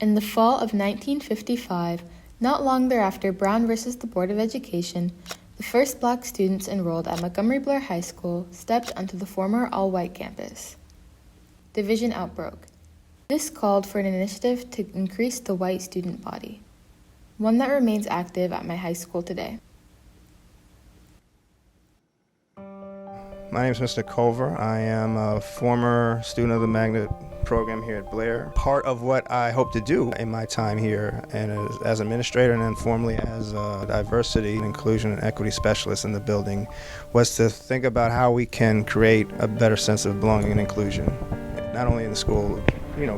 In the fall of 1955, not long thereafter Brown versus the Board of Education, the first black students enrolled at Montgomery-Blair High School stepped onto the former all-white campus. Division outbroke. This called for an initiative to increase the white student body, one that remains active at my high school today. My name is Mr. Culver. I am a former student of the Magnet program here at Blair. Part of what I hope to do in my time here and as administrator and then formally as a diversity, inclusion, and equity specialist in the building was to think about how we can create a better sense of belonging and inclusion, not only in the school,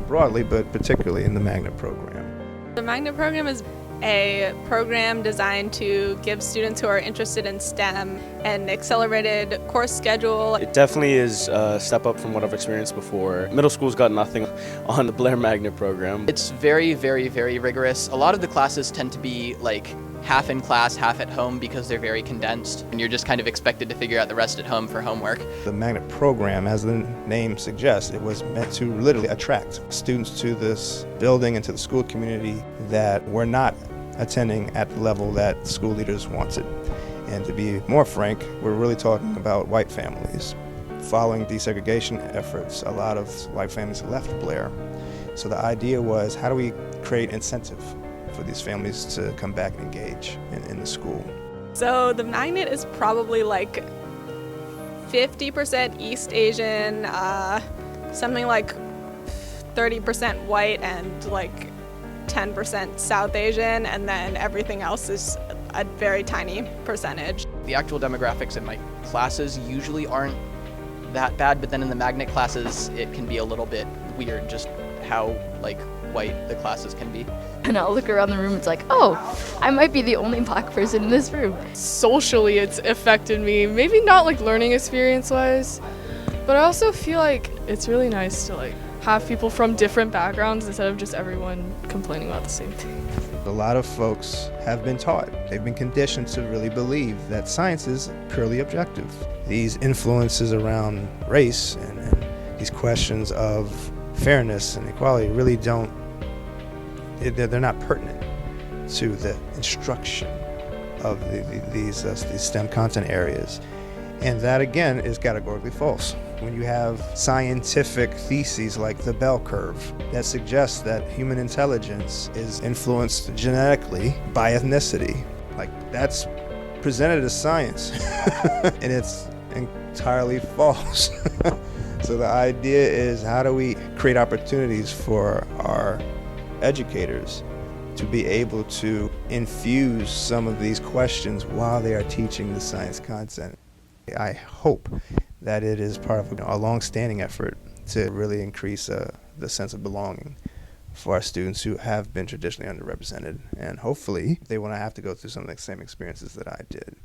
broadly, but particularly in the Magnet program. The Magnet program is a program designed to give students who are interested in STEM an accelerated course schedule. It definitely is a step up from what I've experienced before. Middle school's got nothing on the Blair Magnet program. It's very, very, very rigorous. A lot of the classes tend to be like half in class, half at home because they're very condensed and you're just kind of expected to figure out the rest at home for homework. The Magnet program, as the name suggests, it was meant to literally attract students to this building and to the school community that were not attending at the level that school leaders wanted. And to be more frank, we're really talking about white families. Following desegregation efforts, a lot of white families left Blair. So the idea was, how do we create incentive for these families to come back and engage in the school? So the Magnet is probably like 50% East Asian, something like 30% white and like 10% South Asian, and then everything else is a very tiny percentage. The actual demographics in my classes usually aren't that bad, but then in the Magnet classes it can be a little bit weird just how white the classes can be. And I'll look around the room, it's like, oh, I might be the only black person in this room. Socially it's affected me, maybe not learning experience wise, but I also feel like it's really nice to have people from different backgrounds instead of just everyone complaining about the same thing. A lot of folks have been taught, they've been conditioned to really believe that science is purely objective. These influences around race and these questions of fairness and equality really they're not pertinent to the instruction of these STEM content areas. And that, again, is categorically false. When you have scientific theses like the bell curve that suggests that human intelligence is influenced genetically by ethnicity, that's presented as science, and it's entirely false. So the idea is, how do we create opportunities for our educators to be able to infuse some of these questions while they are teaching the science content? I hope that it is part of a long-standing effort to really increase the sense of belonging for our students who have been traditionally underrepresented, and hopefully they won't have to go through some of the same experiences that I did.